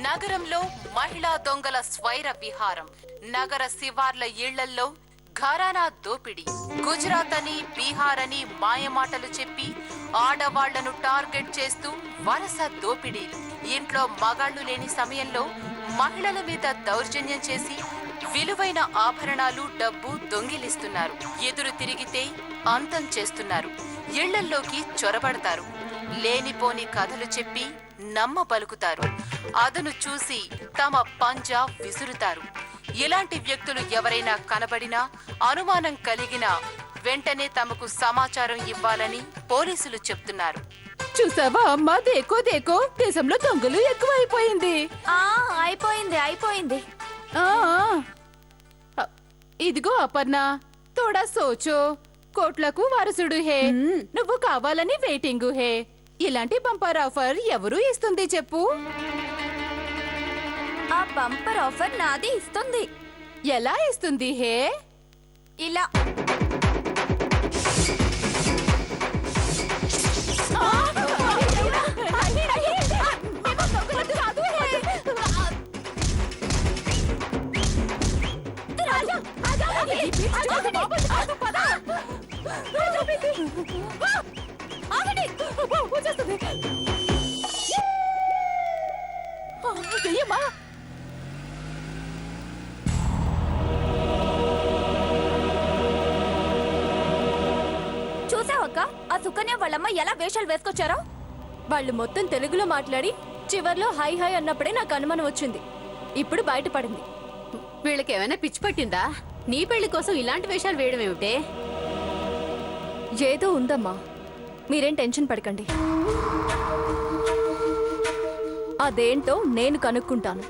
నగరంలో మహిళా దొంగల స్వైర విహారం. నగర శివార్ల ఇళ్లల్లో ఘరానా దోపిడీ. గుజరాత్ అని, బీహార్ అని మాయమాటలు చెప్పి ఆడవాళ్లను టార్గెట్ చేస్తూ వరుస దోపిడీలు. ఇంట్లో మగాళ్లు లేని సమయంలో మహిళల మీద దౌర్జన్యం చేసి విలువైన ఆభరణాలు, డబ్బు దొంగిలిస్తున్నారు. ఎదురు తిరిగితే అంతం చేస్తున్నారు. ఇళ్లల్లోకి చొరబడతారు. లేనిపోని కథలు చెప్పి నమ్మబలుకుతారు. అదను చూసి తమ పంజా విసురుతారు. ఇలాంటి వ్యక్తులు ఎవరైనా కనబడినా, అనుమానం కలిగినా వెంటనే తమకు సమాచారం ఇవ్వాలని పోలీసులు చెప్తున్నారు. చూసావా అమ్మా, దేకో దేకో, దేశంలో దొంగలు ఎక్కువైపోయింది. అయిపోయింది. ఇదిగో అపర్ణ, తోడా సోచో. కోట్లకు వారసుడు హే, నువ్వు కావాలని వెయిటింగు హే. ఇలాంటి బంపర్ ఆఫర్ ఎవరు ఇస్తుంది చెప్పు? ఆ బంపర్ ఆఫర్ నాది ఇస్తుంది. ఎలా ఇస్తుంది హే? ఇలా. చూసావక్క, ఆ సుకన్య వాళ్ళమ్మ ఎలా వేషాలు వేసుకొచ్చారో. వాళ్ళు మొత్తం తెలుగులో మాట్లాడి చివర్లో హై హై అన్నప్పుడే నాకు అనుమానం వచ్చింది. ఇప్పుడు బయటపడింది. వీళ్ళకేమైనా పిచ్చి పట్టిందా? నీ పెళ్లి కోసం ఇలాంటి వేషాలు వేయడం ఏమిటే? ఏదో ఉందమ్మా, మీరేం టెన్షన్ పడకండి. అదేంటో నేను కనుక్కుంటాను.